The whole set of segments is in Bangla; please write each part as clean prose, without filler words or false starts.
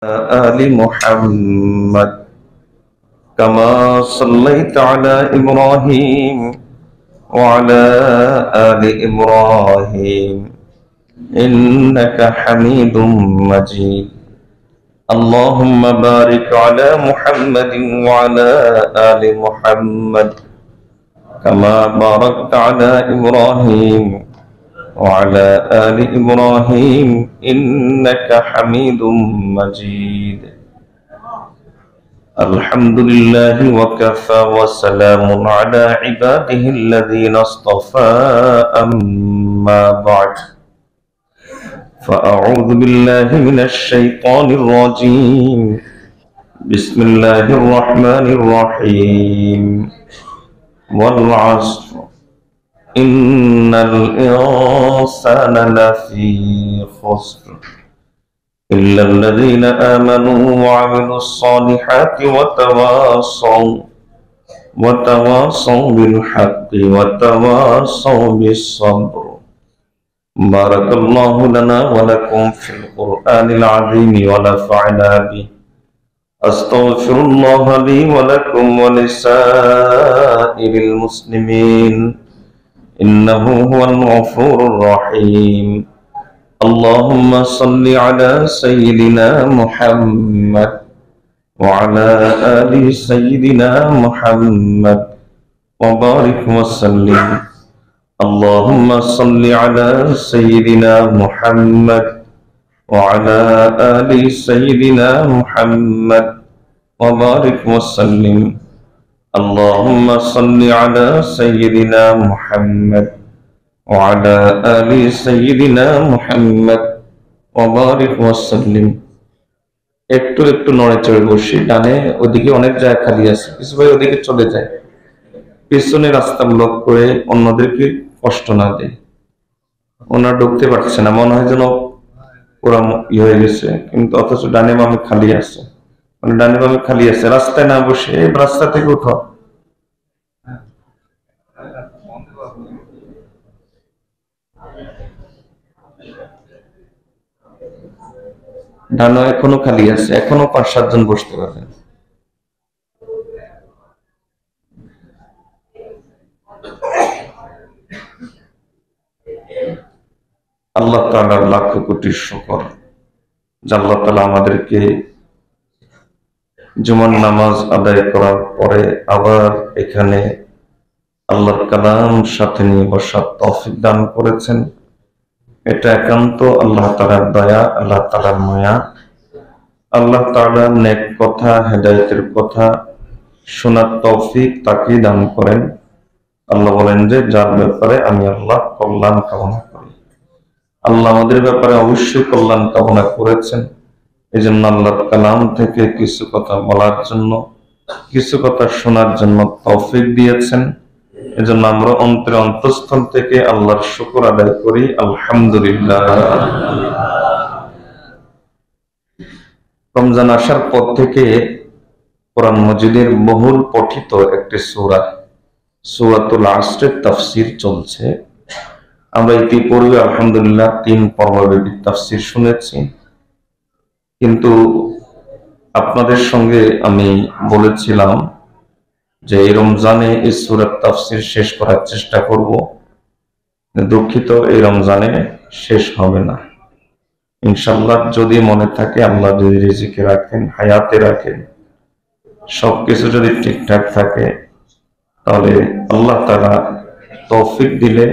آل محمد كما صليت على إبراهيم وعلى آل إبراهيم إنك حميد مجيد. اللهم بارك على محمد وعلى آل محمد كما باركت على إبراهيم وعلى آل إبراهيم إنك حميد مجيد. الحمد لله وكفى وسلام على عباده الذين اصطفى أما بعد فأعوذ بالله من الشيطان الرجيم. بسم الله الرحمن الرحيم. والعصر إن الإنسان لفي خسر إلا الذين آمنوا وعملوا الصالحات وتواصوا بالحق وتواصوا بالصبر. بارك الله لنا ولكم في القرآن العظيم ونفعنا به. أستغفر الله لي ولكم ولسائر المسلمين إنه هو الغفور الرحيم. اللهم صل على سيدنا محمد وعلى آل سيدنا محمد وبارك وسلم. اللهم صل على سيدنا محمد وعلى آل سيدنا محمد وبارك وسلم. اللهم صل على سيدنا محمد وعلى آل سيدنا محمد وبارك وسلم. একটু একটু নড়ে চড়ে বসি। ডানে ওদিকে অনেক জায়গা খালি আছে, কিছু ভাই ওদিকে চলে যায়, পিছনে রাস্তা ব্লক করে অন্যদেরকে কষ্ট না দেয়। ওনারা ঢুকতে পারছে না, মনে হয় যেন পুরা হয়ে গেছে, কিন্তু অথচ ডানে বামে খালি আছে, মানে ডানে বামে খালি আছে। রাস্তায় না বসে রাস্তা থেকে উঠো। ডানো এখনো খালি আছে, এখনো 5-7 জন বসতে পারবেন। আল্লাহ তাআলার লাখ কোটি শুকর যে আল্লাহ তাআলা আমাদেরকে জুমার নামাজ আদায় করার পরে আবার এখানে আল্লাহর কালাম সাথে নিয়ে বসার তৌফিক দান করেছেন। এটা একান্ত আল্লাহ তাআলার দয়া, আল্লাহ তাআলার মায়া। আল্লাহ তাআলা নেক কথা, হেদায়েতের কথা শোনার তৌফিক তাকে দান করেন। আল্লাহ বলেন যে যার ব্যাপারে আমি আল্লাহ কল্যাণ কামনা করি। আল্লাহ আমাদের ব্যাপারে অবশ্যই কল্যাণ কামনা করেছেন। এই জন্য আল্লাহর কালাম থেকে কিছু কথা বলার জন্য, কিছু কথা শোনার জন্য তৌফিক দিয়েছেন। এজন্য আমরা অন্তরে অন্তঃস্থল থেকে আল্লাহর শুকর আদায় করি, আলহামদুলিল্লাহ। রমজান আসার পর থেকে কোরআন মাজিদের বহুল পঠিত একটি সূরা, সূরাতুল আসরের তাফসীর চলছে। আমরা ইতিপূর্বে আলহামদুলিল্লাহ 3 পর্বব্যাপী তাফসীর শুনেছি, কিন্তু আপনাদের সঙ্গে আমি বলেছিলাম যে এই রমজানে এই সূরার তাফসীর শেষ করার চেষ্টা করব। দুঃখিত, এই রমজানে শেষ হবে না ইনশাআল্লাহ। যদি মনে থাকে, আল্লাহ যদি রিজিকে রাখেন, হায়াতে রাখেন, সবকিছু যদি ঠিকঠাক থাকে, তাহলে আল্লাহ তাআলা তৌফিক দিলে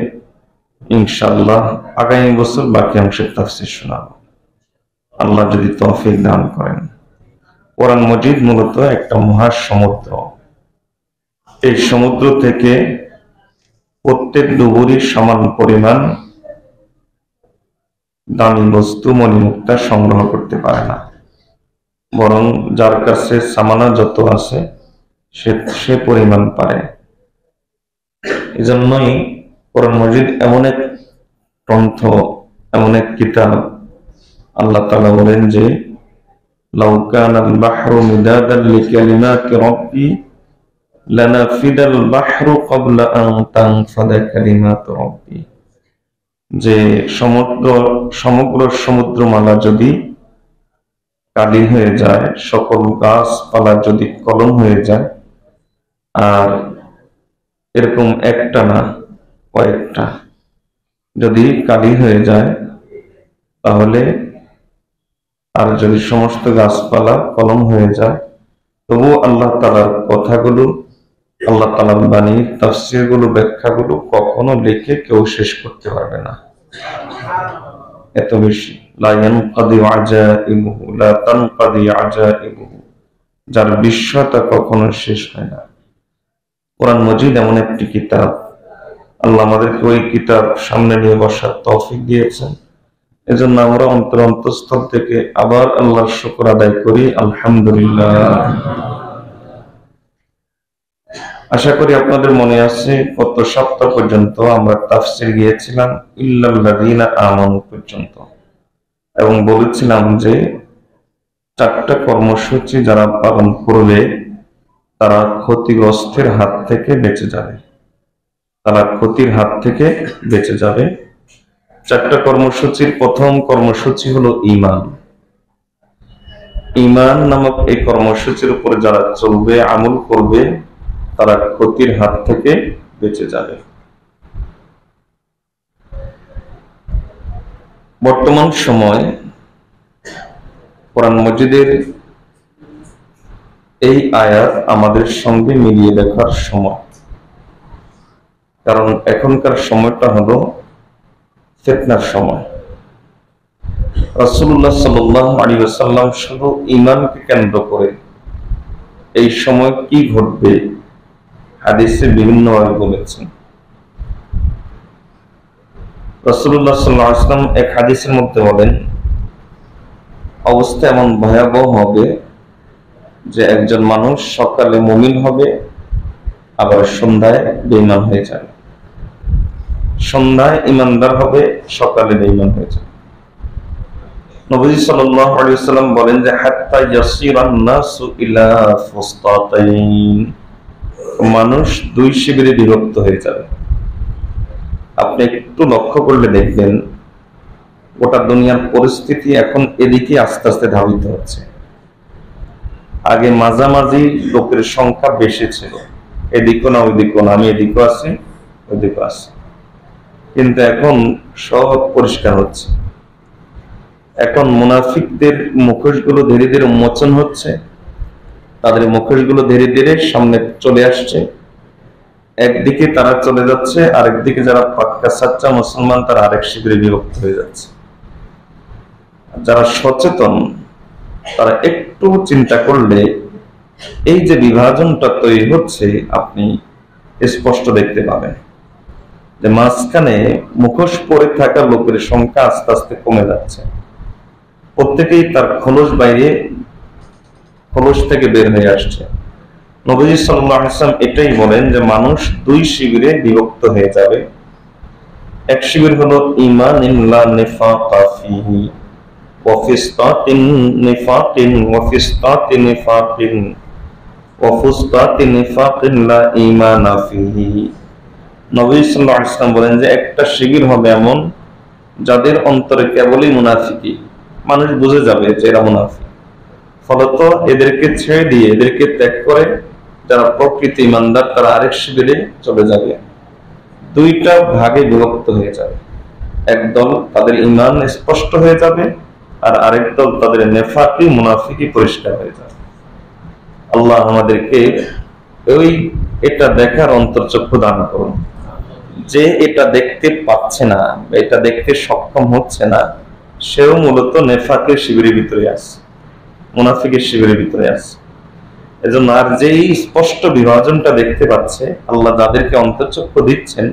ইনশাআল্লাহ আগামী বছর বাকি অংশের তাফসীর শোনাবো, আল্লাহ যদি তৌফিক দান করেন। কোরআন মাজিদ মূলত একটা মহাসমুদ্র। এই সমুদ্র থেকে প্রত্যেক ডুবুরি সমান পরিমাণ দামি বস্তু মণিমুক্তা সংগ্রহ করতে পারে না, বরং যার কাছে সামানা যত আছে সে পরিমাণ পারে। এই জন্যই কোরআন মাজিদ এমন এক গ্রন্থ, এমন এক কিতাব, আল্লাহ তাআলা বলেন যে লাউ কানাল বাহরু মিদাদান লিকালিমাতি রাব্বি লানাফিদাল বাহরু ক্বাবলা আন তানফাদা কালিমাতু রাব্বি। যে সমগ্র সমুদ্রমালা যদি কালি হয়ে যায়, সকল গাছপালা যদি কলম হয়ে যায়, আর এরকম একটা না কয়েকটা যদি কালি হয়ে যায়, তাহলে আর যদি সমস্ত গাছপালা কলম হয়ে যায়, তবু আল্লাহ তাআলার কথাগুলো, আল্লাহ তাআলার বাণী, তাফসীরগুলো, ব্যাখ্যাগুলো কখনো লিখে কেউ শেষ করতে পারবে না। এত বেশি। লা ইয়ানকাদি আজাইবুহু, লা তানকাদি আজাইবুহু, যার বিস্ময়তা কখনো শেষ হয় না। কোরআন মজিদ এমন একটি কিতাব, আল্লাহ আমাদেরকে ওই কিতাব সামনে নিয়ে বসার তৌফিক দিয়েছেন। এজন্য আমরা অন্তরস্থল থেকে আবার আল্লাহর শুকর আদায় করি, আলহামদুলিল্লাহ। আশা করি আপনাদের মনে আছে গত সপ্তাহ পর্যন্ত আমরা তাফসীর গিয়েছিলাম ইল্লাল্লাযীনা আমানু পর্যন্ত, এবং বলেছিলাম যে 4টা কর্মসূচি যারা পালন করবে তারা ক্ষতিগ্রস্তের হাত থেকে বেঁচে যাবে, তারা ক্ষতির হাত থেকে বেঁচে যাবে। 4টা কর্মসূচির প্রথম কর্মসূচি হলো ঈমান। ঈমান নামক এই কর্মসূচির উপরে যারা চলবে, আমল করবে, তারা ক্ষতির হাত থেকে বেঁচে যাবে। বর্তমান সময় কোরআন মজিদের এই আয়াত আমাদের সঙ্গে মিলিয়ে দেখার সময়, কারণ এখনকার সময়টা হলো ফিতনার সময়। রাসূলুল্লাহ সাল্লাল্লাহু আলাইহি ওয়াসাল্লাম শুধু ঈমানকে কেন্দ্র করে এই সময় কি ঘটবে হাদিসে বিভিন্নভাবে বলেছেন। রাসূলুল্লাহ সাল্লাল্লাহু আলাইহি ওয়াসাল্লাম এক হাদিসের মধ্যে বলেন, অবস্থা এমন ভয়াবহ হবে যে একজন মানুষ সকালে মুমিন হবে, আবার সন্ধ্যায় বেঈমান হয়ে যাবে। সন্ধ্যায় ঈমানদার হবে, সকালে বেঈমান হয়ে যাবে। নবী সাল্লাল্লাহু আলাইহি ওয়াসাল্লাম বলেন যে হাত্তা ইয়াসিরান নাসু ইলা ফুসতাতাইন, মানুষ 2 শিবিরে বিভক্ত হয়ে যাবে। আপনি একটু লক্ষ্য করলে দেখবেন গোটা দুনিয়ার পরিস্থিতি এখন এদিকে আস্তে আস্তে ধাবিত হচ্ছে। আগে মাঝামাঝি লোকের সংখ্যা বেশি ছিল, এদিকও না ওইদিকও না, আমি এদিকও আছি ওইদিকও আছি, কিন্তু এখন সব পরিষ্কার হচ্ছে। এখন মুনাফিকদের মুখোশগুলো ধীরে ধীরে উন্মোচন হচ্ছে, তাদের মুখোশগুলো ধীরে ধীরে সামনে চলে আসছে। একদিকে তারা চলে যাচ্ছে, আরেকদিকে যারা পাক্কা সাচ্চা মুসলমান তারা আরেক শিবিরে বিভক্ত হয়ে যাচ্ছে। যারা সচেতন তারা একটু চিন্তা করলে এই যে বিভাজনটা তৈরি হচ্ছে আপনি স্পষ্ট দেখতে পাবেন যে মাঝখানে মুখোশ পরে থাকা লোকের সংখ্যা আস্তে আস্তে কমে যাচ্ছে। প্রত্যেকেই তার খোলস থেকে বের হয়ে আসছে। নবীজি সাল্লাল্লাহু আলাইহি ওয়াসাল্লাম এটাই বলেন যে মানুষ 2 শিবিরে বিভক্ত হয়ে যাবে। এক শিবির হলো ঈমানিন লা নিফাকা ফিহি ওয়া ফিসতাতিন নিফাকিন ওয়া ফিসতাতিন নিফাকিন ওয়া ফুসতাতিন নিফাকিন লা ঈমানা ফিহি। নবী সাল্লাল্লাহু আলাইহি ওয়াসাল্লাম বলেন যে একটা শিবির হবে এমন যাদের অন্তরে কেবলই মুনাফিকি, মানুষ বুঝে যাবে যে এরা মুনাফিক। ফলত এদেরকে ছেড়ে দিয়ে, এদেরকে ত্যাগ করে যারা প্রকৃত ঈমানদার তারা আরেক শিবিরে চলে যাবে। 2টা ভাগে বিভক্ত হয়ে যাবে। একদল তাদের ঈমান স্পষ্ট হয়ে যাবে, আর আরেক দল তাদের নেফাকি মুনাফিকি পরিষ্কার হয়ে যাবে। আল্লাহ আমাদেরকে এটা দেখার অন্তর্চক্ষু দান করুন। যে এটা দেখতে পাচ্ছে না, এটা দেখতে সক্ষম হচ্ছে না, সেও মূলত নেফাকের শিবিরের ভিতরে আছে, মুনাফিকের শিবিরের ভিতরে আছে। এজন্য আর যেই স্পষ্ট বিভাজনটা দেখতে পাচ্ছে, আল্লাহ যাদেরকে অন্তর্চক্ষু দিচ্ছেন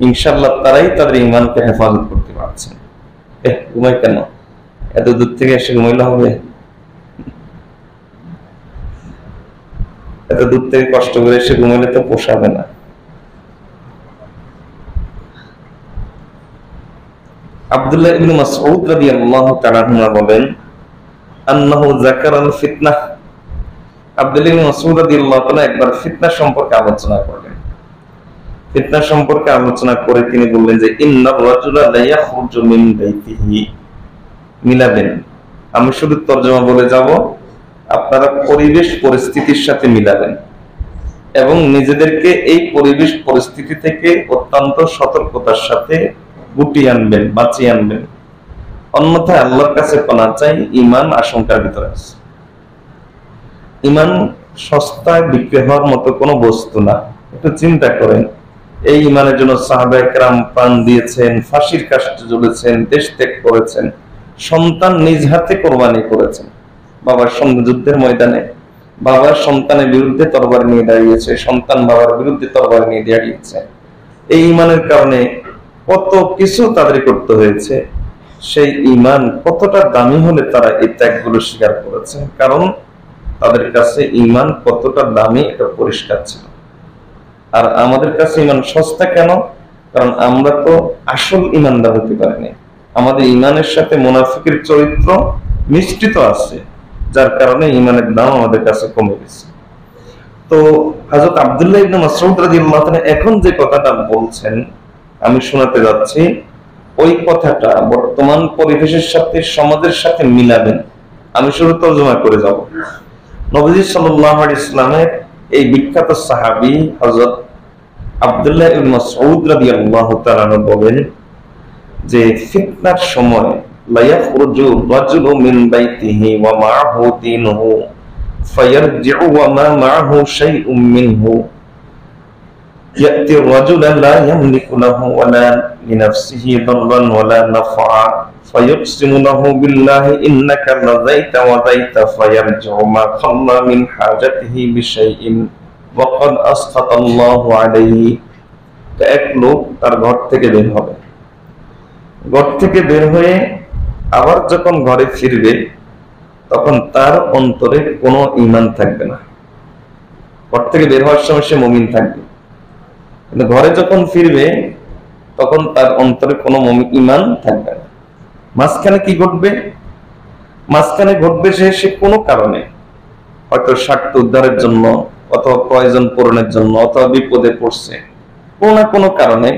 ইনশাআল্লাহ তারাই তাদের ঈমানকে হেফাজত করতে পারছেন। ঘুমাই কেন? এত দূর থেকে এসে ঘুমাইলে হবে? এত দূর থেকে কষ্ট করে এসে ঘুমাইলে তো পোষাবে না। আব্দুল্লাহ ইবনে মাসউদ রাদিয়াল্লাহু তাআলা আনহু বলেন, আন্নাহু যাকারাল ফিতনাহ। আব্দুল্লাহ ইবনে মাসউদ রাদিয়াল্লাহু তাআলা একবার ফিতনা সম্পর্কে আলোচনা করলেন। ফিতনা সম্পর্কে আলোচনা করে তিনি বললেন যে ইন্নার রাজুলা লা ইয়াখরুজু মিন বাইতিহি, মিলাবেন আমি শুধু তর্জমা বলে যাব, আপনারা পরিবেশ পরিস্থিতির সাথে মিলাবেন এবং নিজেদেরকে এই পরিবেশ পরিস্থিতি থেকে অত্যন্ত সতর্কতার সাথে গুটিয়ে আনবেন, বাঁচিয়ে আনবেন। অন্যথায় আল্লাহর কাছে পানা চাই, ইমান আশঙ্কার ভিতরে আছে। ইমান সস্তায় বিক্রি হওয়ার মতো কোনো বস্তু না। একটু চিন্তা করেন, এই ইমানের জন্য সাহাবায়ে কেরাম প্রাণ দিয়েছেন, ফাঁসির কাষ্টে ঝুলেছেন, দেশ ত্যাগ করেছেন, সন্তান নিজ হাতে কোরবানি করেছেন। বাবার সঙ্গে যুদ্ধের ময়দানে বাবার সন্তানের বিরুদ্ধে তরবার নিয়ে দাঁড়িয়েছে, সন্তান বাবার বিরুদ্ধে তরবার নিয়ে দাঁড়িয়েছে। এই ইমানের কারণে কত কিছু তাদের করতে হয়েছে। সেই ইমান কতটা দামি হলে তারা এই ত্যাগগুলো স্বীকার করেছে, কারণ তাদের কাছে ইমান কতটা দামি এটা পরিষ্কার ছিল। আর আমাদের কাছে ইমান সস্তা কেন? কারণ আমরা তো আসল ইমানদার হতে পারিনি। আমাদের ইমানের সাথে মুনাফিকের চরিত্র মিশ্রিত আছে, যার কারণে ইমানের দাম আমাদের কাছে কমে গেছে। তো হযরত আব্দুল্লাহ ইবনে মাসউদ রাদিয়াল্লাহু তাআলা এখন যে কথাটা বলছেন আমি শোনাতে যাচ্ছি, ওই কথাটা বর্তমান পরিবেশের সাথে, সমাজের সাথে মিলাবেন। আমি শুরু তর্জমা করে যাব। নবীজি সাল্লাল্লাহু আলাইহি ওয়াসাল্লামের এই বিখ্যাত সাহাবী হযরত আব্দুল্লাহ ইবনে মাসউদ রাদিয়াল্লাহু তাআলা বলেন যে ফিতনার সময় লা ইয়াখরুজু রাজুলু মিন বাইতিহি ওয়া মা'আহু দীনুহু ফায়ারজি'ু ওয়া মা মা'আহু শাইউম মিনহু ইয়াতি রাজুলা লা ইয়ামলিকু লাহু ওয়া লা লিনাফসিহি দাররান ওয়া লা নাফআ ফায়ুকসিমু লাহু বিল্লাহি ইন্নাকা লাযাইতা ওয়া যাইতা ফায়ারজি'ু মা খাল্লা মিন হাজাতিহি বিশাইইন ওয়া ক্বাদ আসখাতাল্লাহু আলাইহি। এক লোক তার ঘর থেকে বের হবে, ঘর থেকে বের হয়ে আবার যখন ঘরে ফিরবে তখন তার অন্তরে কোনো ঈমান থাকবে না। ঘর থেকে বের হওয়ার সময় সে মুমিন থাকবে, কিন্তু ঘরে যখন ফিরবে তখন তার অন্তরে কোনো ঈমান থাকবে না। মাঝখানে কি ঘটবে? মাঝখানে ঘটবে সে কোনো কারণে, হয়তো স্বার্থ উদ্ধারের জন্য অথবা প্রয়োজন পূরণের জন্য অথবা বিপদে পড়ছে, কোনো না কোনো কারণে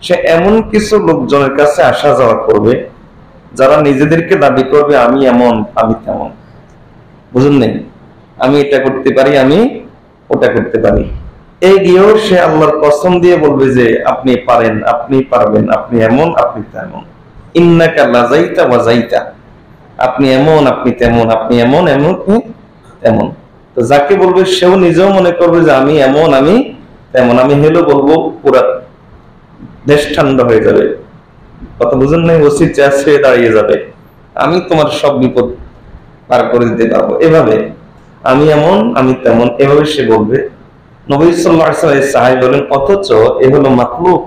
সে এমন কিছু লোকজনের কাছে আসা যাওয়া করবে যারা নিজেদেরকে দাবি করবে আমি এমন, আমি তেমন। বুঝুন নেই, আমি এটা করতে পারি, আমি ওটা করতে পারি। এই গিয়েও সে আল্লাহর কসম দিয়ে বলবে যে আপনি পারেন, আপনি পারবেন, আপনি এমন, আপনি তেমন। ইন্নাকা লাযাইতা ওয়া যাইতা, আপনি এমন, আপনি তেমন, আপনি এমন, এমন তেমন। তো যাকে বলবে সেও নিজেও মনে করবে যে আমি এমন, আমি তেমন। আমি হেলো বলবো, পুরা দেশ ঠান্ডা হয়ে যাবে। কথা বুঝুন নাই? ওসি চেয়ার ছেড়ে দাঁড়িয়ে যাবে, আমি তোমার সব বিপদ পার করে দিতে পারবো। এভাবে আমি এমন, আমি তেমন, এভাবে সে বলবে। নবী সাল্লাল্লাহু আলাইহি ওয়াসাল্লাম সাহাবী বলেন, অথচ এ হলো মাখলুক,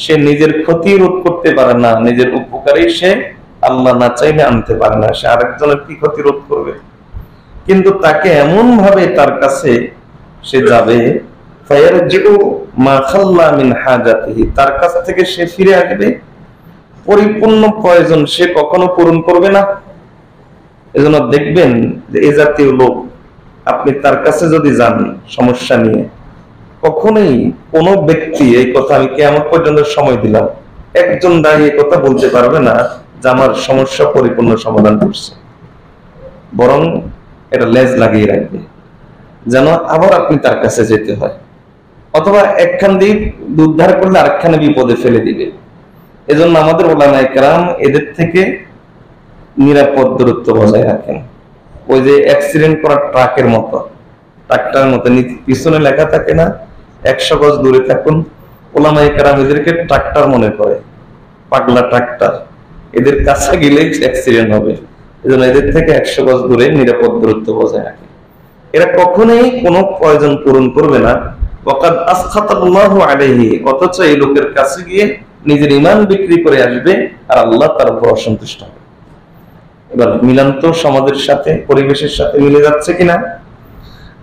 সে নিজের ক্ষতি রোধ করতে পারে না, নিজের উপকারই সে আল্লাহ না চাইলে আনতে পারে না। সে আরেকজনের কি ক্ষতি রোধ করবে? কিন্তু তাকে এমন ভাবে তার কাছে সে যাবে, ফায়ারজিউ মা খাল্লা মিন হাজাতিহি, তার কাছ থেকে সে ফিরে আসবে পরিপূর্ণ প্রয়োজন সে কখনো পূরণ করবে না। এজন্য দেখবেন যে এই জাতীয় লোক, আপনি তার কাছে যদি যান সমস্যা নিয়ে, কখনোই কোন ব্যক্তি এই কথা আমি কিয়ামত পর্যন্ত সময় দিলাম, একজন দাঁড়িয়ে কথা বলতে পারবে না যে আমার সমস্যা পরিপূর্ণ সমাধান করছে। বরং এটা লেজ লাগিয়ে রাখবে যেন আবার আপনি তার কাছে যেতে হয়, অথবা একখান দিক উদ্ধার করলে আরেকখানে বিপদে ফেলে দিবে। এজন্য আমাদের উলামায়ে কেরাম এদের থেকে নিরাপদ দূরত্ব বজায় রাখেন। ওই যে অ্যাক্সিডেন্ট করা ট্রাকের মতো, ট্রাক্টরের মতো পিছনে লেখা থাকে না 100 গজ দূরে থাকুন। উলামায়ে কেরাম এদেরকে ট্রাক্টর মনে করে, পাগলা ট্রাক্টর। এদের কাছে গেলেই অ্যাক্সিডেন্ট হবে, এজন্য এদের থেকে 100 গজ দূরে নিরাপদ দূরত্ব বজায় রাখে। এরা কখনোই কোনো প্রয়োজন পূরণ করবে না। ওয়াকাদ আসখাতাল্লাহু আলাইহি, অথচ এই লোকের কাছে গিয়ে নিজের ঈমান বিক্রি করে আসবে আর আল্লাহ তার উপর অসন্তুষ্ট হবে। এবার মিলান তো সমাজের সাথে, পরিবেশের সাথে মিলে যাচ্ছে কিনা?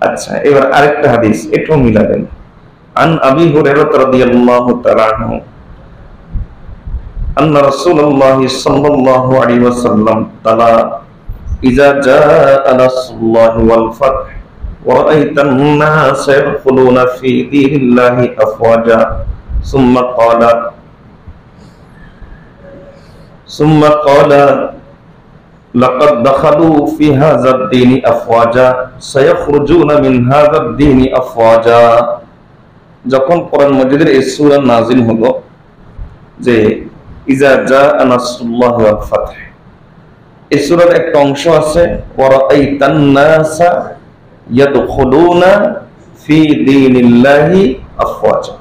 আচ্ছা, এবার আরেকটা হাদিস এটাও মিলাবেন। আন আবি হুরায়রা রাদিয়াল্লাহু তাআলা আনহু আন্না রাসূলুল্লাহ সাল্লাল্লাহু আলাইহি ওয়াসাল্লাম তালা ইযা জাআ নাসরুল্লাহি ওয়াল ফাth ওয়া রাআইতান নাসা ইয়াদখুলুনা ফি দীনিল্লাহি আফওয়াজা ثم قال লাকাদ দাখালু ফি হাযাদ দীনি আফওয়াজা সায়াখরুজুনা মিন হাযাদ দীনি আফওয়াজা। যখন কোরআন মাজিদের এই সূরা নাযিল হলো যে ইজা জাআ নাসরুল্লাহি ওয়াল ফাতহ, এই সূরার একটা অংশ আছে ওয়া রাআইতান নাসা ইয়াদখুলুনা ফি দীনিল্লাহি আফওয়াজা।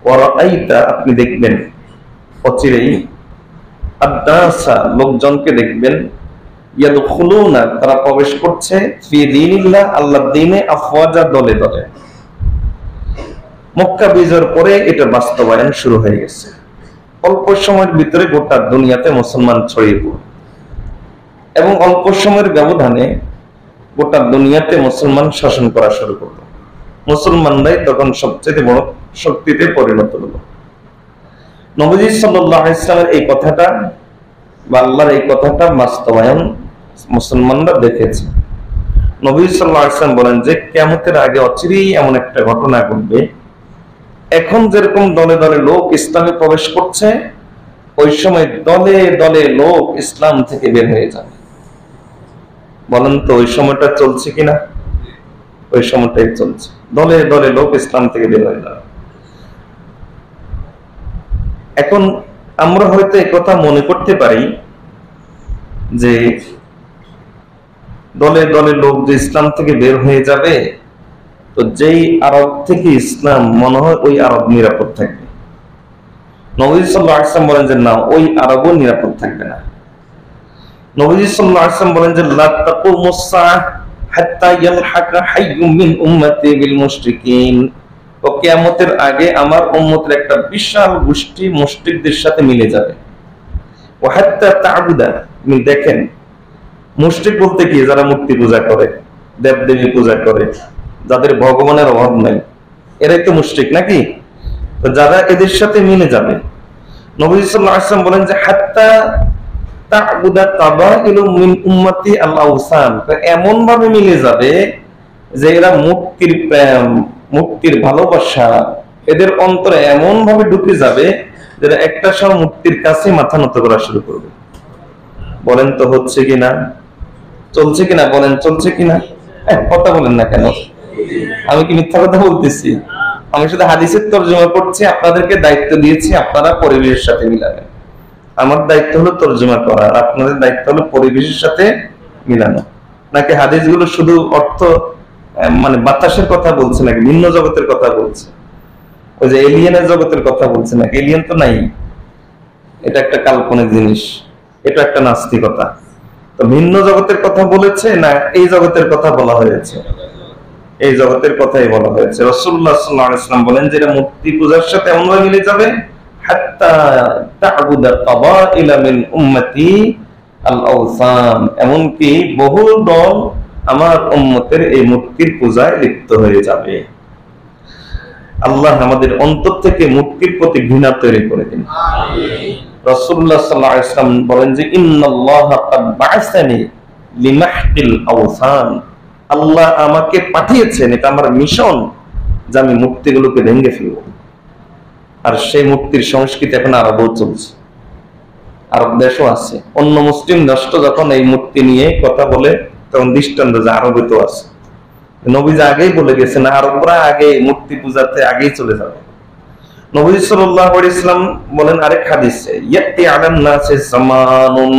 ওয়া রাআইতা, আপনি দেখবেন অচিরেই, আদ-নাসা, লোকজনকে দেখবেন, ইয়াদখুলুনা, তারা প্রবেশ করছে, ফি দীনিল্লাহ, আল্লাহর দ্বীনে, আফওয়াজা, দলে দলে। মক্কা বিজয়ের পরে এটা বাস্তবায়ন শুরু হয়ে গেছে। অল্প সময়ের ভিতরে গোটা দুনিয়াতে মুসলমান ছড়িয়ে পড়ল এবং অল্প সময়ের ব্যবধানে গোটা দুনিয়াতে মুসলমান শাসন করা শুরু করলো। মুসলমানরাই তখন সবচেয়ে বড় শক্তিতে পরিণত হলো। নবীজি সাল্লাল্লাহু আলাইহি ওয়াসাল্লামের এই কথাটা বা আল্লাহর এই কথাটা বাস্তবায়ন মুসলমানরা দেখেছে। নবী সাল্লাল্লাহু আলাইহি ওয়াসাল্লাম বলেন যে কিয়ামতের আগে অচিরেই এমন একটা ঘটনা ঘটবে, এখন যেরকম দলে দলে লোক ইসলামে প্রবেশ করছে, ওই সময় দলে দলে লোক ইসলাম থেকে বের হয়ে যাবে। বলেন তো ওই সময়টা চলছে কিনা? ওই সময়টাই চলছে, দলে দলে লোক ইসলাম থেকে বের হয়ে যাবে। এখন আমরা হয়তো এই কথা মনে করতে পারি যে দলে দলে লোক যে ইসলাম থেকে বের হয়ে যাবে, তো যেই আরব থেকে ইসলাম, মনে হয় ওই আরব নিরাপদ থাকবে। নবী সাল্লাল্লাহু আলাইহি ওয়াসাল্লাম বলেন যে না, ওই আরবও নিরাপদ থাকবে না। নবী সাল্লাল্লাহু আলাইহি ওয়াসাল্লাম বলেন যে লা তাকুমুস সাআহ হাত্তা ইয়ালহাকা হাইয়্যুম মিন উম্মতি বিল মুশরিকিন, ও কিয়ামতের আগে আমার উম্মতের একটা বিশাল গোষ্ঠী মুশরিকদের সাথে মিলে যাবে। ওয়া হাত্তা তা'বুদা, দেখেন মুশরিক বলতে কি? যারা মূর্তি পূজা করে, দেবদেবী পূজা করে, যাদের ভগবানের অভাব নাই, এরাই তো মুশরিক নাকি? তো যারা এদের সাথে মিলে যাবে, নবী সাল্লাল্লাহু আলাইহি ওয়াসাল্লাম বলেন যে হাত্তা তা'বুদা কাবাইলু মিন উম্মতি আল-আওসান, এমন ভাবে মিলে যাবে যে এরা মূর্তির প্রেম, মূর্তির ভালোবাসা এদের অন্তরে এমন ভাবে ঢুকে যাবে যে একটা সময় মূর্তির কাছে মাথা নত করা শুরু করবে। বলেন তো হচ্ছে কিনা? চলছে কিনা? বলেন চলছে কিনা? কথা বলেন না কেন? আমি কি মিথ্যা কথা বলতেছি? আমি শুধু হাদিসের তরজমা করছি, আপনাদেরকে দায়িত্ব দিয়েছি আপনারা পরিবেশের সাথে মিলাবেন। আমার দায়িত্ব হলো তরজমা করা, আপনাদের দায়িত্ব হলো পরিবেশের সাথে মিলানো। নাকি হাদিসগুলো শুধু অর্থ মানে বাতাসের কথা বলছে, নাকি ভিন্ন জগতের কথা বলছে? ওই যে এলিয়েনের জগতের কথা বলছে নাকি? এলিয়েন তো নাই, এটা একটা কাল্পনিক জিনিস, এটা একটা নাস্তিকতা। তো ভিন্ন জগতের কথা বলেছে না এই জগতের কথা বলা হয়েছে? এই জগতের কথাই বলা হয়েছে। রাসূলুল্লাহ সাল্লাল্লাহু আলাইহি ওয়াসাল্লাম বলেন যে এটা মূর্তি পূজার সাথে এমনভাবে মিলে যাবে হাত্তা তা'বুদা কাবাইলা মিন উম্মতি আল-আওসান, এমনকি বহু দল আমার উম্মতের এই মূর্তির পূজায় লিপ্ত হয়ে যাবে। আল্লাহ আমাদের অন্তর থেকে মূর্তির প্রতি ঘৃণা তৈরি করে দিন। আমিন। রাসূলুল্লাহ সাল্লাল্লাহু আলাইহি ওয়াসাল্লাম বলেন যে ইন্নাল্লাহা কাদ বা'আসানি লিমাহকিল আওসান, আল্লাহ আমাকে পাঠিয়েছেন, এটা আমার মিশন যে আমি মূর্তিগুলোকে ভেঙে ফেলব। আর সেই মূর্তির সংস্কৃতি এখন আরবও চলছে, আরব দেশও আছে। অন্য মুসলিম রাষ্ট্র যখন এই মূর্তি নিয়ে কথা বলে তখন দৃষ্টান্ত যে আরবে তো আছে। নবীজি আগেই বলে গেছেন আরবরা আগে মূর্তি পূজাতে আগেই চলে যাবে। নবী সাল্লাল্লাহু আলাইহি ওয়াসাল্লাম বলেন আরেক হাদিসে, ইয়াতি আলান নাসি জামানুন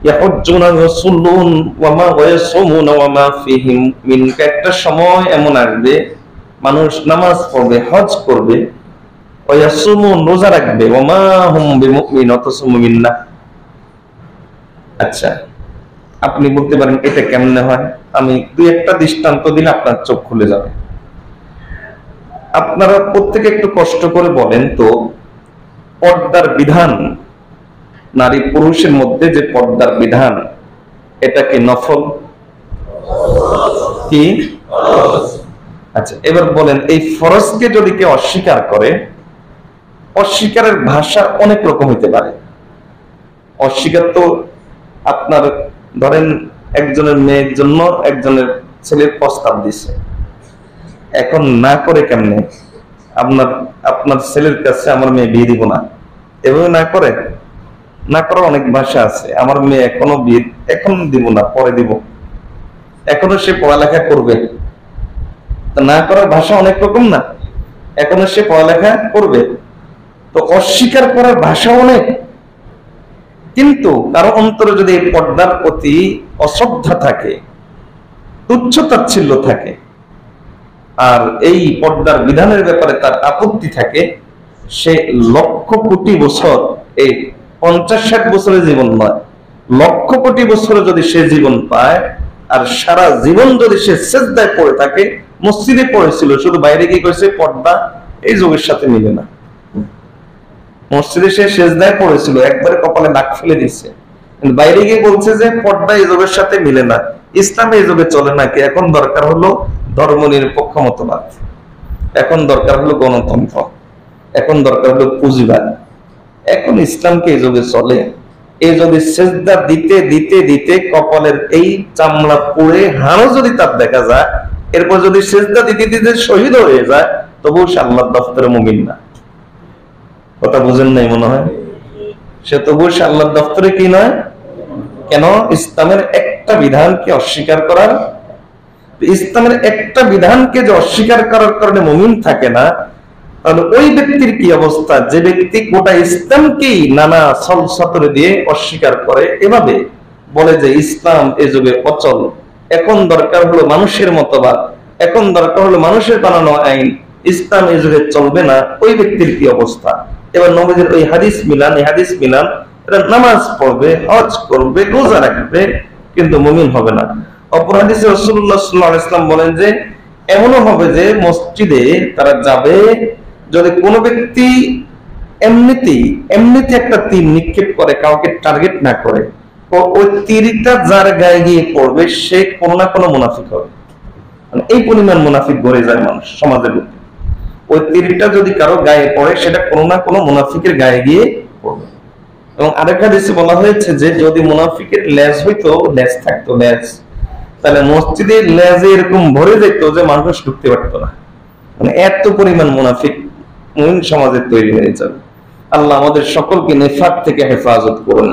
ইয়াহুজ্জুনা ওয়া ইয়াসুল্লুন ওয়া মা ইয়াসুমুনা ওয়া মা ফিহিম মিন, একটা সময় এমন আসবে মানুষ নামাজ পড়বে, হজ করবে, ওয়া ইয়াসুমুন, রোজা রাখবে, ওয়া মা হুম বিমুমিন, অথচ মুমিন না। আচ্ছা, আপনি বলতে পারেন এটা কেমনে হয়? আমি দুই একটা দৃষ্টান্ত দিলে আপনার চোখ খুলে যাবে। আপনারা প্রত্যেকে একটু কষ্ট করে বলেন তো, পর্দার বিধান, নারী পুরুষের মধ্যে যে পর্দার বিধান, এটা কি নফল কি? আচ্ছা, এবার বলেন এই ফরজকে যদি কেউ অস্বীকার করে, অস্বীকারের ভাষা অনেক রকম হতে পারে। অস্বীকার তো আপনার ধরেন একজনের মেয়ের জন্য একজনের ছেলের প্রস্তাব দিছে, এখন না করে কেমনে? আপনার ছেলের কাছে আমার মেয়ে বিয়ে দিব না, এভাবে না করে না করার অনেক ভাষা আছে। আমার মেয়ে এখনো বিয়ে, এখন দিব না, পরে দিব, এখনো সে পড়ালেখা করবে। না করার ভাষা অনেক রকম না, এখনো সে পড়ালেখা করবে। তো অস্বীকার করার ভাষা অনেক, কিন্তু কারো অন্তরে যদি এই পর্দার প্রতি অশ্রদ্ধা থাকে, তুচ্ছ-তাচ্ছিল্য থাকে, আর এই পর্দার বিধানের ব্যাপারে তার আপত্তি থাকে, সে লক্ষ কোটি বছর, এই 50-60 বছরের জীবন নয়, লক্ষ কোটি বছরে যদি সে জীবন পায়, আর সারা জীবন যদি সে সেজদায় পড়ে থাকে, মসজিদে পড়েছিল, শুধু বাইরে কি করেছে, পর্দা এই যুগের সাথে মিলে না। মসজিদে সে সেজদায় পড়েছিল, একবারে কপালে দাগ ফেলে দিচ্ছে, বাইরে গিয়ে বলছে যে পর্দা এই যুগের সাথে মিলে না, ইসলামে এই যুগে চলে নাকি, এখন দরকার হলো ধর্ম নিরপেক্ষ মতবাদ, এখন দরকার হলো গণতন্ত্র, এখন দরকার হলো পুঁজিবাদ, এখন ইসলামকে এই যুগে চলে। এই যদি সেজদা দিতে দিতে দিতে কপালের এই চামড়া পুড়ে হাড়ও যদি তার দেখা যায়, এরপর যদি সেজদা দিতে দিতে শহীদ হয়ে যায়, তবুও সে আল্লাহর দফতরে মুমিন না। কথা বুঝেন নাই মনে হয়? সে তবুও সে আল্লাহর দফতরে কি নয়। কেন? ইসলামের একটা বিধানকে অস্বীকার করার, ইসলামের একটা বিধানকে যে অস্বীকার করার কারণে মুমিন থাকে না, তাহলে ওই ব্যক্তির কি অবস্থা, যে ব্যক্তি গোটা ইসলামকেই নানা ছলছতরে দিয়ে অস্বীকার করে, এভাবে বলে যে ইসলাম এ যুগে অচল, এখন দরকার হলো মানুষের মতবাদ, এখন দরকার হলো মানুষের বানানো আইন, ইসলাম এই যুগে চলবে না, ওই ব্যক্তির কি অবস্থা? এবার নবীজির ওই হাদিস মিলান, এই হাদিস মিলান, এটা নামাজ পড়বে, হজ করবে, রোজা রাখবে, কিন্তু মুমিন হবে না। অপর হাদিসে রাসূলুল্লাহ সাল্লাল্লাহু আলাইহি ওয়াসাল্লাম বলেন যে এমনও হবে যে মসজিদে তারা যাবে, যদি কোনো ব্যক্তি এমনিতে একটা তীর নিক্ষেপ করে, কাউকে টার্গেট না করে, ওই তীরটা যার গায়ে গিয়ে পড়বে সে কোনো না কোনো মুনাফিক হবে। মানে এই পরিমাণ মুনাফিক গড়ে যায় মানুষ সমাজের মধ্যে। ওই তীরটা যদি কারো গায়ে পড়ে, সেটা কোনো না কোনো মুনাফিকের গায়ে গিয়ে পড়বে। এবং আরেক হাদিসে বলা হয়েছে যে যদি মুনাফিকের লেজ হইতো, লেজ থাকতো লেজ, তাহলে মসজিদের লেজে এরকম ভরে যেত যে মানুষ ঢুকতে পারতো না। মানে এত পরিমাণ মুনাফিক মুমিন সমাজে তৈরি হয়ে যাবে। আল্লাহ আমাদের সকলকে নিফাক থেকে হেফাজত করুন।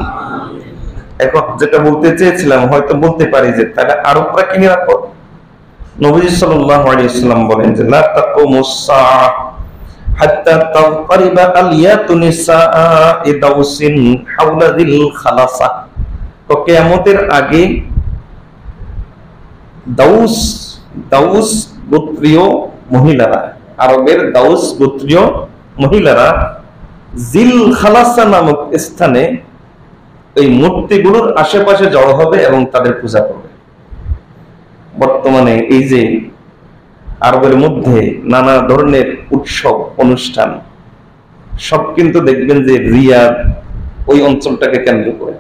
এখন যেটা বলতে চেয়েছিলাম, হয়তো বলতে পারি যে তাহলে আরবরা কি নিরাপদ? নবী সাল্লাল্লাহু আলাইহি ওয়াসাল্লাম বলেন যে লা তাকুমুস সাআহ হাত্তা তাওকারিবা আলিয়াতুন নিসাঈ দাউসিন হাওলা যিল খালাসা। তো কিয়ামতের আগে দাউস গোত্রীয় মহিলারা, আরবের দাউস গোত্রীয় মহিলারা জিল খালাসা নামক স্থানে এই মূর্তিগুলোর আশেপাশে জড়ো হবে এবং তাদের পূজা করবে। বর্তমানে এই যে আরবের মধ্যে নানা ধরনের উৎসব অনুষ্ঠান, সব কিন্তু দেখবেন যে রিয়াদ ওই অঞ্চলটাকে কেন্দ্র করে,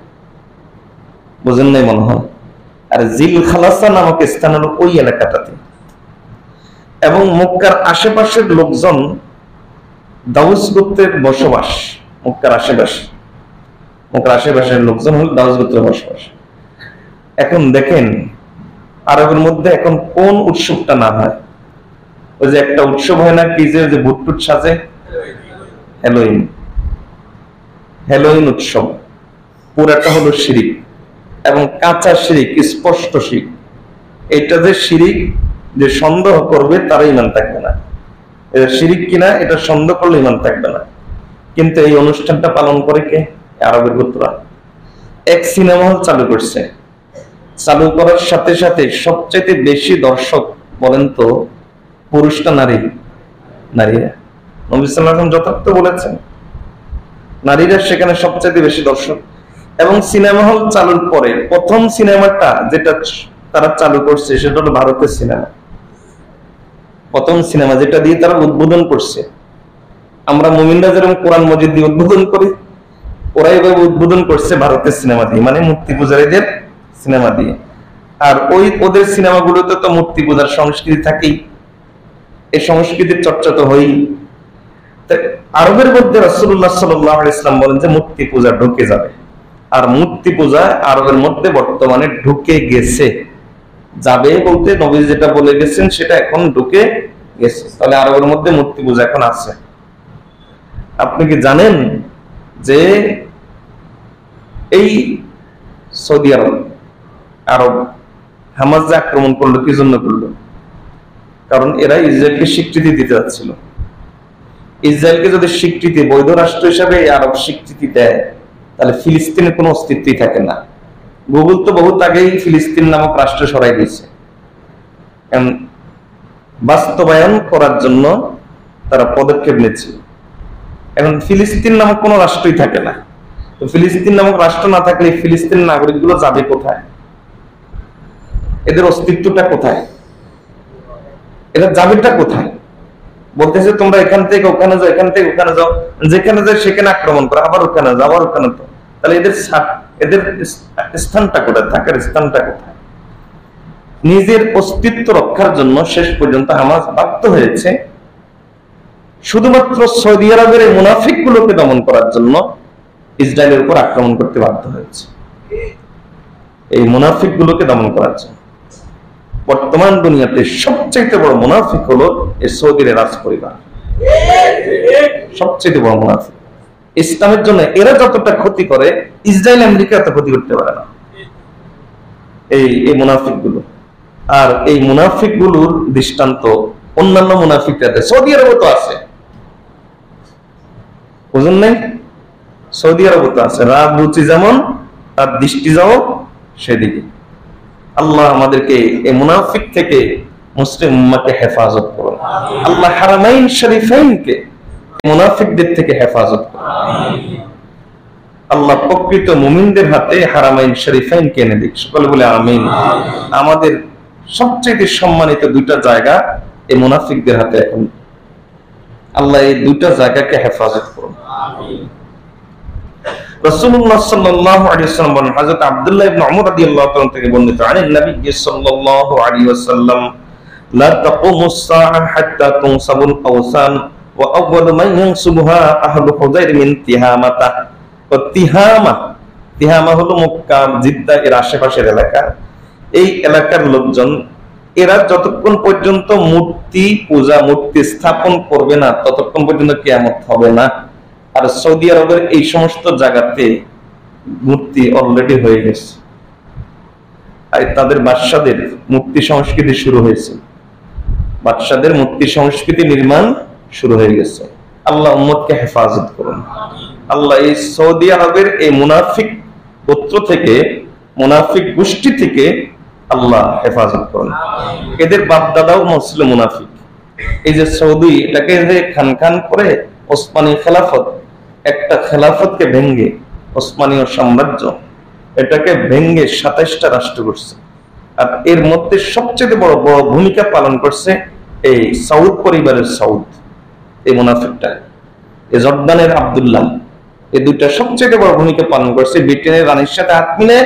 বুঝেন নাই মনে হয়? আর জিল খালাসা নামক স্থান হলো ওই এলাকাটাতে। এবং মক্কার আশেপাশের লোকজন, দাউস গোত্রের বসবাস মক্কার আশেপাশের লোকজন হল দাউস গোত্রের বসবাস। এখন দেখেন আরবের মধ্যে এখন কোন উৎসবটা না হয়? ওই যে একটা উৎসব হয় না কি, যে ভুট্টুট সাজে, হ্যালোইন উৎসব, পুরাটা হলো শিরিক, এবং কাঁচা শিরিক, স্পষ্ট শিরিক। এটা যে শিরিক, যে সন্দেহ করবে তারা ঈমান থাকবে না, এটা শিরিক কিনা এটা সন্দেহ করলে ঈমান থাকবে না। কিন্তু এই অনুষ্ঠানটা পালন করে কে? আরবের গোত্ররা। এক সিনেমা হল চালু করছে, চালু করার সাথে সাথে সবচেয়ে বেশি দর্শক বলেন তো পুরুষটা নারীরা। নবী সাল্লাল্লাহু আলাইহি ওয়াসাল্লাম যথার্থ বলেছেন, নারীরা সেখানে সবচেয়ে বেশি দর্শক। এবং সিনেমা হল চালুর পরে প্রথম সিনেমাটা যেটা তারা চালু করছে সেটা হলো ভারতের সিনেমা। প্রথম সিনেমা যেটা দিয়ে তারা উদ্বোধন করছে, আমরা মুমিনরা যেরকম কোরআন মজিদ দিয়ে উদ্বোধন করি, ওরা এভাবে উদ্বোধন করছে ভারতের সিনেমা দিয়ে, মানে মূর্তি পূজারীদের সিনেমা দিয়ে। আর ওদের সিনেমাগুলোতে তো মূর্তি পূজার সংস্কৃতি থাকেই, এই সংস্কৃতির চর্চা তো হয়ই। আরবের মধ্যে রাসূলুল্লাহ সাল্লাল্লাহু আলাইহি ওয়াসাল্লাম বলেন যে মূর্তি পূজা ঢুকে যাবে, আর মূর্তি পূজা আরবের মধ্যে বর্তমানে ঢুকে গেছে। যাবে বলতে নবী যেটা বলে গেছেন সেটা এখন ঢুকে গেছে। তাহলে আরবের মধ্যে মূর্তি পূজা এখন আছে। আপনি কি জানেন যে এই সৌদি আরব হামাস যে আক্রমণ করলো কি জন্য করলো? কারণ এরা ইসরায়েলকে স্বীকৃতি দিতে যাচ্ছিল। ইসরায়েলকে যদি স্বীকৃতি, বৈধ রাষ্ট্র হিসাবে আরব স্বীকৃতি দেয়, তাহলে ফিলিস্তিনের কোনো অস্তিত্বই থাকে না। গুগল তো বহুত আগেই ফিলিস্তিন নামক রাষ্ট্র সরাই দিয়েছে। বাস্তবায়ন করার জন্য তারা পদক্ষেপ নিচ্ছে। এখন ফিলিস্তিন নামক কোনো রাষ্ট্রই থাকে না। তো ফিলিস্তিন নামক রাষ্ট্র না থাকলে ফিলিস্তিন নাগরিকগুলো যাবে কোথায়? এদের অস্তিত্বটা কোথায়? এরা যাবেটা কোথায়? বলতেছে তোমরা এখান থেকে ওখানে যাও, এখান থেকে ওখানে যাও, যেখানে যায় সেখানে আক্রমণ করো, আবার ওখানে যাও, আবার ওখানে যাও। তাহলে এদের স্থানটা কোথায়? থাকার স্থানটা কোথায়? নিজের অস্তিত্ব রক্ষার জন্য শেষ পর্যন্ত হামাস বাধ্য হয়েছে শুধুমাত্র সৌদি আরবের এই মুনাফিক গুলোকে দমন করার জন্য ইসরায়েলের উপর আক্রমণ করতে বাধ্য হয়েছে। এই মুনাফিক গুলোকে দমন করার জন্য বর্তমান দুনিয়াতে সবচেয়ে বড় মুনাফিক হলো এই সৌদির রাজ পরিবার। সবচেয়ে বড় মুনাফিক। ইসলামের জন্য এরা যতটা ক্ষতি করে, ইসরায়েল আমেরিকা এত ক্ষতি করতে পারে না। এই মুনাফিক গুলো। আর এই মুনাফিক গুলোর দৃষ্টান্ত অন্যান্য মুনাফিকরা সৌদি আরবে তো আছে, বুঝুন নাই? সৌদি আরবে তো আছে। রাগ রুচি যেমন, তার দৃষ্টি যাও সেদিকে। আল্লাহ আমাদেরকে এই মুনাফিক থেকে মুসলিম উম্মাহকে হেফাজত করুন। আল্লাহ হারামাইন শরীফাইনকে মুনাফিকদের থেকে হেফাজত করুন। আল্লাহ প্রকৃত মুমিনদের হাতে হারামাইন শরীফাইনকে এনে দিক। সকলে বলে আমিন। আমাদের সবচেয়ে সম্মানিত দুইটা জায়গা এই মুনাফিকদের হাতে এখন। আল্লাহ এই দুইটা জায়গাকে হেফাজত করুন। রাসূলুল্লাহ সাল্লাল্লাহু আলাইহি ওয়াসাল্লাম বলেন, হযরত আব্দুল্লাহ ইবনে উমর রাদিয়াল্লাহু তাআলা থেকে বর্ণিত, আনিন নবী সাল্লাল্লাহু আলাইহি ওয়াসাল্লাম, লা তাকুমুস সাআ হাত্তা তুনসাবুল আওসান ওয়া আউয়ালু মান ইয়ানসুবুহা আহলু হুদাইর মিন তিহামাতা। তো তিহামা হলো মক্কা, জিদ্দা এর আশেপাশের এলাকা। এই এলাকার লোকজন এরা যতক্ষণ পর্যন্ত মূর্তি পূজা, মূর্তি স্থাপন করবে না, ততক্ষণ পর্যন্ত কিয়ামত হবে না। আর সৌদি আরবের এই সমস্ত জায়গাতে মূর্তি অলরেডি হয়ে গেছে। আর তাদের বাদশাদের মূর্তি সংস্কৃতি শুরু হয়েছে। বাদশাদের মূর্তি সংস্কৃতি নির্মাণ শুরু হয়ে গেছে। আল্লাহ উম্মতকে হেফাজত করুন। আল্লাহ এই সৌদি আরবের এই মুনাফিক গোত্র থেকে, মুনাফিক গোষ্ঠী থেকে আল্লাহ হেফাজত করুন। এদের বাপদাদাও মুসলিম মুনাফিক। এই যে সৌদি, এটাকে যে খান খান করে ওসমানী খেলাফত, একটা খেলাফতকে ভেঙ্গে ওসমানীয় সাম্রাজ্য, এটাকে ভেঙ্গে 27টা রাষ্ট্র করছে। আর এর মধ্যে সবচেয়ে বড় বড় ভূমিকা পালন করছে এই সাউদ পরিবারের সাউদ, এই মুনাফিকটা। এই জর্দানের আব্দুল্লাহ, এই দুইটা সবচেয়ে বড় ভূমিকা পালন করছে। ব্রিটেনের রানীর সাথে হাত মিলে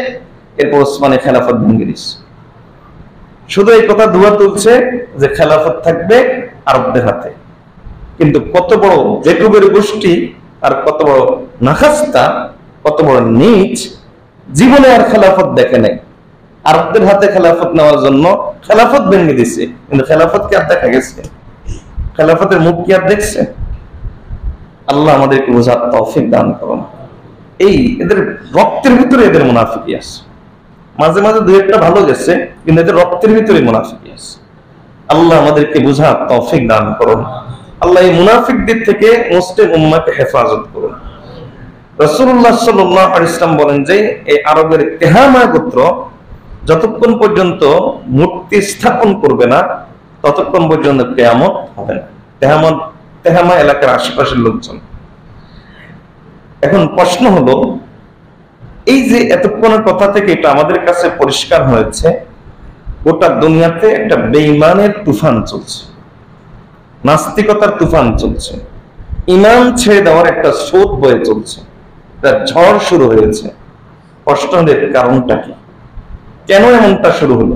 এরপর ওসমানী খেলাফত ভেঙে দিচ্ছে। শুধু এই কথা দুয়া তুলছে যে খেলাফত থাকবে আরবদের হাতে। কিন্তু কত বড় বেকুবের গোষ্ঠী আর কত বড় নাখাস্তা, কত বড় নীচ, জীবনে আর খেলাফত দেখে নাই। আরবদের হাতে খেলাফত নেওয়ার জন্য খেলাফত ভেঙে দিছে, কিন্তু খেলাফত কি আর দেখা গেছে? খেলাফতের মুখ কি আর দেখছে? আল্লাহ আমাদেরকে বোঝার তৌফিক দান করুন। এই এদের রক্তের ভিতরে এদের মুনাফিকি আছে। মাঝে মাঝে দুই একটা ভালো গেছে, কিন্তু এদের রক্তের ভিতরে মুনাফিকি আছে। আল্লাহ আমাদেরকে বোঝার তৌফিক দান করুন। আল্লাহ এই মুনাফিকদের থেকে মুসলিম উম্মাহকে হেফাজত করুন। রাসূলুল্লাহ সাল্লাল্লাহু আলাইহি ওয়াসাল্লাম বলেন যে এই আরবের তিহামা গোত্র যতক্ষণ পর্যন্ত মূর্তি স্থাপন করবে না, ততক্ষণ পর্যন্ত কিয়ামত হবে না। তেহামা এলাকার আশেপাশের লোকজন। এখন প্রশ্ন হলো, এই যে এতক্ষণের কথা থেকে এটা আমাদের কাছে পরিষ্কার হয়েছে, গোটা দুনিয়াতে একটা বেঈমানের তুফান চলছে, নাস্তিকতার তুফান চলছে, ঈমান ছেড়ে দেওয়ার একটা স্রোত বয়ে চলছে, একটা ঝড় শুরু হয়েছে। প্রশ্নের কারণটা কি? কেন এমনটা শুরু হলো?